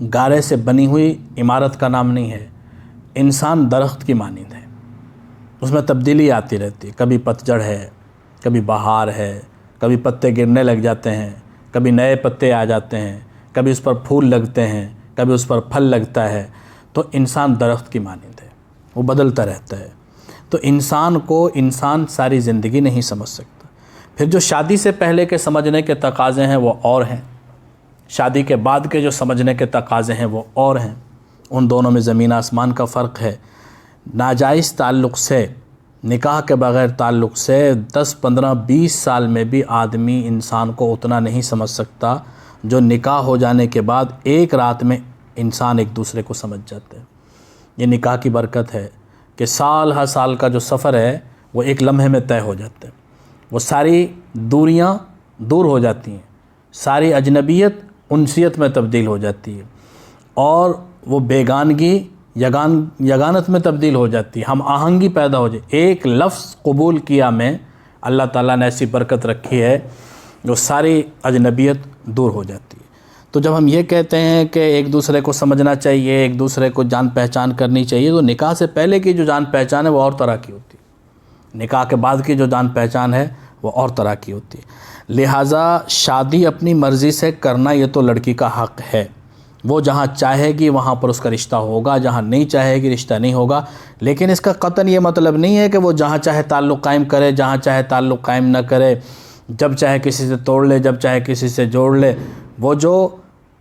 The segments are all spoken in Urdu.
گارے سے بنی ہوئی عمارت کا نام نہیں ہے، انسان درخت کی مانند ہے، اس میں تبدیلی آتی رہتی ہے، کبھی پتجھڑ ہے، کبھی بہار ہے، کبھی پتے گرنے لگ جاتے ہیں، کبھی نئے پتے آ جاتے ہیں، کبھی اس پر پھول لگتے ہیں، کبھی اس پر پھل لگتا ہے۔ تو انسان درخت کی مانند ہے، وہ بدلتا رہتا ہے۔ تو انسان کو انسان ساری زندگی نہیں سمجھ سکتا۔ پھر جو شادی سے پہلے کے سمجھنے کے تقاضے ہیں وہ اور ہیں، شادی کے بعد کے جو سمجھنے کے تقاضے ہیں وہ اور ہیں، ان دونوں میں زمین آسمان کا فرق ہے۔ ناجائز تعلق سے، نکاح کے بغیر تعلق سے 10 15 20 سال میں بھی آدمی انسان کو اتنا نہیں سمجھ سکتا جو نکاح ہو جانے کے بعد ایک رات میں انسان ایک دوسرے کو سمجھ جاتے ہیں۔ یہ نکاح کی برکت ہے کہ سال ہر سال کا جو سفر ہے وہ ایک لمحے میں طے ہو جاتا ہے، وہ ساری دوریاں دور ہو جاتی ہیں، ساری اجنبیت انسیت میں تبدیل ہو جاتی ہے، اور وہ بیگانگی یگانت میں تبدیل ہو جاتی ہے، ہم آہنگی پیدا ہو جائے۔ ایک لفظ قبول کیا میں اللہ تعالیٰ نے ایسی برکت رکھی ہے جو ساری اجنبیت دور ہو جاتی ہے۔ تو جب ہم یہ کہتے ہیں کہ ایک دوسرے کو سمجھنا چاہیے، ایک دوسرے کو جان پہچان کرنی چاہیے، تو نکاح سے پہلے کی جو جان پہچان ہے وہ اور طرح کی ہوتی ہے، نکاح کے بعد کی جو جان پہچان ہے وہ اور طرح کی ہوتی ہے۔ لہٰذا شادی اپنی مرضی سے کرنا یہ تو لڑکی کا حق ہے، وہ جہاں چاہے گی وہاں پر اس کا رشتہ ہوگا، جہاں نہیں چاہے گی رشتہ نہیں ہوگا۔ لیکن اس کا قطعاً یہ مطلب نہیں ہے کہ وہ جہاں چاہے تعلق قائم کرے، جہاں چاہے تعلق قائم نہ کرے، جب چاہے کسی سے توڑ لے، جب چاہے کسی سے جوڑ لے۔ وہ جو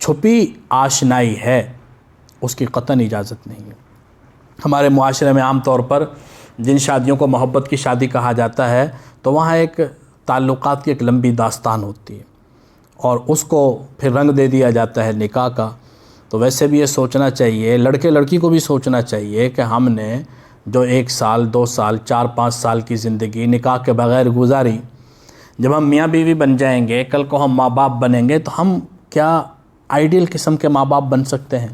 چھپی آشنائی ہے اس کی قطعاً اجازت نہیں ہے۔ ہمارے معاشرے میں عام طور پر جن شادیوں کو محبت کی شادی کہا جاتا ہے تو وہاں ایک تعلقات کی ایک لمبی داستان ہوتی ہے، اور اس کو پھر رنگ دے دیا جاتا ہے نکاح کا۔ تو ویسے بھی یہ سوچنا چاہیے، لڑکے لڑکی کو بھی سوچنا چاہیے کہ ہم نے جو 1 سال 2 سال 4 5 سال کی زندگی نکاح کے بغیر گزاری، جب ہم میاں بیوی بن جائیں گے، کل کو ہم ماں باپ بنیں گے، تو ہم کیا آئیڈیل قسم کے ماں باپ بن سکتے ہیں؟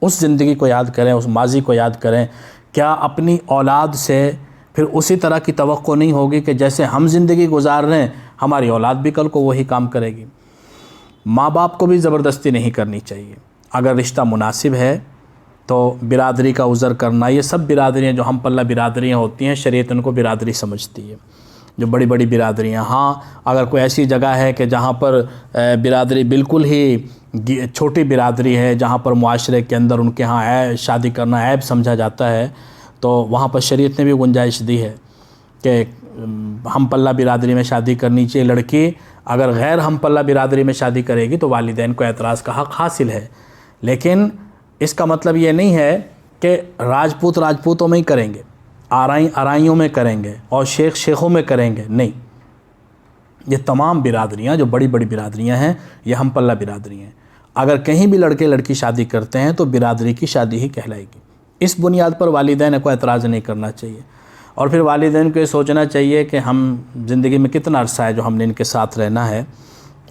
اس زندگی کو یاد کریں، اس ماضی کو یاد کریں۔ کیا اپنی اولاد سے پھر اسی طرح کی توقع نہیں ہوگی کہ جیسے ہم زندگی گزار رہے ہیں ہماری اولاد بھی کل کو وہی کام کرے گی؟ ماں باپ کو بھی زبردستی نہیں کرنی چاہیے۔ اگر رشتہ مناسب ہے تو برادری کا عذر کرنا، یہ سب برادریاں جو ہم پلہ برادریاں ہوتی ہیں شریعت ان کو برادری سمجھتی ہے، جو بڑی بڑی برادریاں۔ ہاں اگر کوئی ایسی جگہ ہے کہ جہاں پر برادری بالکل ہی چھوٹی برادری ہے، جہاں پر معاشرے کے اندر ان کے ہاں شادی کرنا عیب سمجھا جاتا ہے، تو وہاں پر شریعت نے بھی گنجائش دی ہے کہ ہم پلہ برادری میں شادی کرنی چاہیے۔ لڑکی اگر غیر ہم پلہ برادری میں شادی کرے گی تو والدین کو اعتراض کا حق حاصل ہے، لیکن اس کا مطلب یہ نہیں ہے کہ راجپوتوں میں ہی کریں گے، آرائیوں میں کریں گے اور شیخوں میں کریں گے، نہیں۔ یہ تمام برادریاں جو بڑی بڑی برادریاں ہیں یہ ہم پلہ برادری ہیں۔ اگر کہیں بھی لڑکے لڑکی شادی کرتے ہیں تو برادری کی شادی ہی کہلائے گی۔ اس بنیاد پر والدین کو اعتراض نہیں کرنا چاہیے، اور پھر والدین کو یہ سوچنا چاہیے کہ ہم زندگی میں کتنا عرصہ ہے جو ہم نے ان کے ساتھ رہنا ہے۔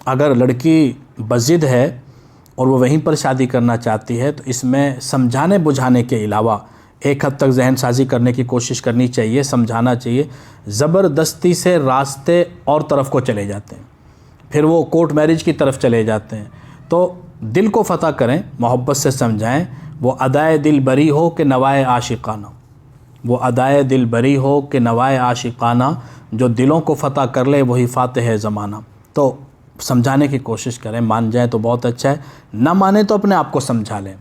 اگر لڑکی بضد ہے اور وہ وہیں پر شادی کرنا چاہتی ہے تو اس میں سمجھانے بجھانے کے علاوہ ایک حد تک ذہن سازی کرنے کی کوشش کرنی چاہیے، سمجھانا چاہیے۔ زبردستی سے راستے اور طرف کو چلے جاتے ہیں، پھر وہ کورٹ میرج کی طرف چلے جاتے ہیں۔ تو دل کو فتح کریں، محبت سے سمجھائیں۔ وہ ادائے دل بری ہو کہ نوائے عاشقانہ، وہ ادائے دل بری ہو کہ نوائے عاشقانہ، جو دلوں کو فتح کر لے وہی فاتح ہے زمانہ۔ تو سمجھانے کی کوشش کریں، مان جائیں تو بہت اچھا ہے، نہ مانیں تو اپنے آپ کو سمجھا لیں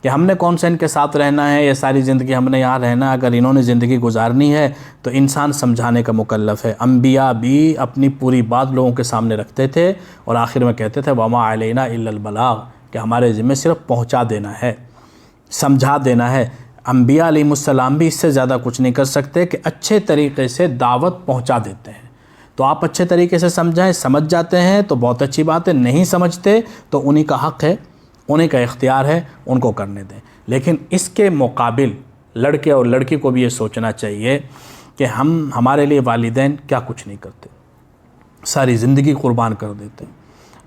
کہ ہم نے کون سا ان کے ساتھ رہنا ہے، یہ ساری زندگی ہم نے یہاں رہنا ہے۔ اگر انہوں نے زندگی گزارنی ہے تو انسان سمجھانے کا مکلف ہے۔ انبیاء بھی اپنی پوری بات لوگوں کے سامنے رکھتے تھے اور آخر میں کہتے تھے وما علینا الا البلاغ، کہ ہمارے ذمہ صرف پہنچا دینا ہے، سمجھا دینا ہے۔ انبیاء علیہ السلام بھی اس سے زیادہ کچھ نہیں کر سکتے کہ اچھے طریقے سے دعوت پہنچا دیتے ہیں۔ تو آپ اچھے طریقے سے سمجھائیں، سمجھ جاتے ہیں تو بہت اچھی بات ہے، نہیں سمجھتے تو انہی کا حق ہے، انہیں کا اختیار ہے، ان کو کرنے دیں۔ لیکن اس کے مقابل لڑکے اور لڑکی کو بھی یہ سوچنا چاہیے کہ ہمارے لیے والدین کیا کچھ نہیں کرتے، ساری زندگی قربان کر دیتے ہیں،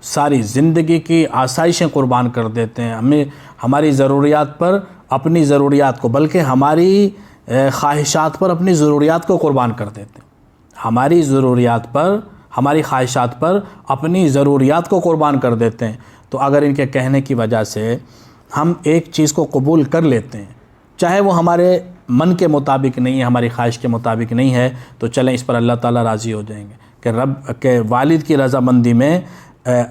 ساری زندگی کی آسائشیں قربان کر دیتے ہیں، ہماری ضروریات پر اپنی ضروریات کو، بلکہ ہماری خواہشات پر اپنی ضروریات کو قربان کر دیتے ہیں، ہماری ضروریات پر، ہماری خواہشات پر اپنی ضروریات کو قربان کر دیتے ہیں۔ تو اگر ان کے کہنے کی وجہ سے ہم ایک چیز کو قبول کر لیتے ہیں، چاہے وہ ہمارے من کے مطابق نہیں ہے، ہماری خواہش کے مطابق نہیں ہے، تو چلیں اس پر اللہ تعالیٰ راضی ہو جائیں گے کہ والد کی رضامندی میں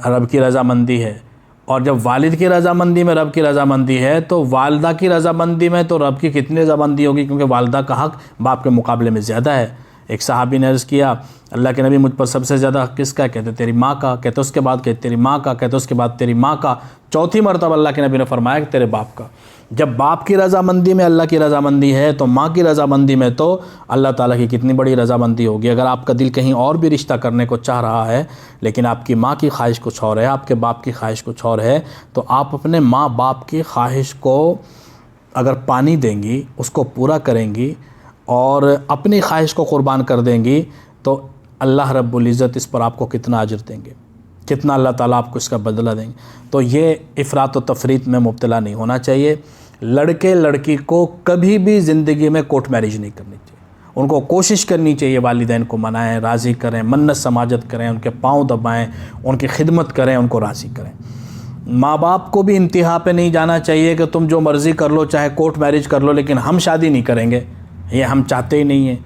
رب کی رضامندی ہے، اور جب والد کی رضامندی میں رب کی رضامندی ہے تو والدہ کی رضامندی میں تو رب کی کتنی رضامندی ہوگی، کیونکہ والدہ کا حق باپ کے مقابلے میں زیادہ ہے۔ ایک صحابی نے عرض کیا، اللہ کے نبی مجھ پر سب سے زیادہ حق کس کا ہے؟ کہتے تیری ماں کا، کہتے اس کے بعد کہ تیری ماں کا، کہتے اس کے بعد تیری ماں کا، چوتھی مرتبہ اللہ کے نبی نے فرمایا کہ تیرے باپ کا۔ جب باپ کی رضامندی میں اللہ کی رضامندی ہے تو ماں کی رضامندی میں تو اللہ تعالیٰ کی کتنی بڑی رضامندی ہوگی۔ اگر آپ کا دل کہیں اور بھی رشتہ کرنے کو چاہ رہا ہے لیکن آپ کی ماں کی خواہش کچھ اور ہے، آپ کے باپ کی خواہش کچھ اور ہے، تو آپ اپنے ماں باپ کی خواہش کو اگر پانی دیں گی، اس کو پورا کریں گی اور اپنی خواہش کو قربان کر دیں گی، تو اللہ رب العزت اس پر آپ کو کتنا اجر دیں گے، کتنا اللہ تعالیٰ آپ کو اس کا بدلہ دیں گے۔ تو یہ افراط و تفریط میں مبتلا نہیں ہونا چاہیے۔ لڑکے لڑکی کو کبھی بھی زندگی میں کورٹ میرج نہیں کرنی چاہیے، ان کو کوشش کرنی چاہیے والدین کو منائیں، راضی کریں، منت سماجت کریں، ان کے پاؤں دبائیں، ان کی خدمت کریں، ان کو راضی کریں۔ ماں باپ کو بھی انتہا پہ نہیں جانا چاہیے کہ تم جو مرضی کر لو، چاہے کورٹ میرج کر لو، لیکن ہم شادی نہیں کریں گے، یہ ہم چاہتے ہی نہیں ہیں۔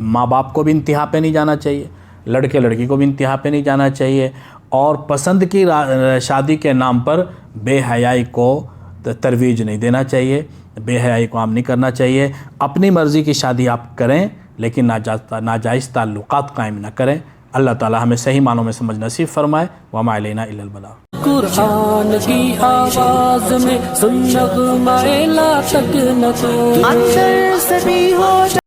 ماں باپ کو بھی انتہا پہ نہیں جانا چاہیے، لڑکے لڑکی کو بھی انتہا پہ نہیں جانا چاہیے، اور پسند کی شادی کے نام پر بے حیائی کو ترویج نہیں دینا چاہیے، بے حیائی کو عام نہیں کرنا چاہیے۔ اپنی مرضی کی شادی آپ کریں لیکن ناجائز تعلقات قائم نہ کریں۔ اللہ تعالیٰ ہمیں صحیح معنوں میں سمجھ نصیب فرمائے۔ وما علینا الا البلاغ۔ قرآن کی آواز میں سن نغمہ لا تک نہ تو اندر سے بھی ہو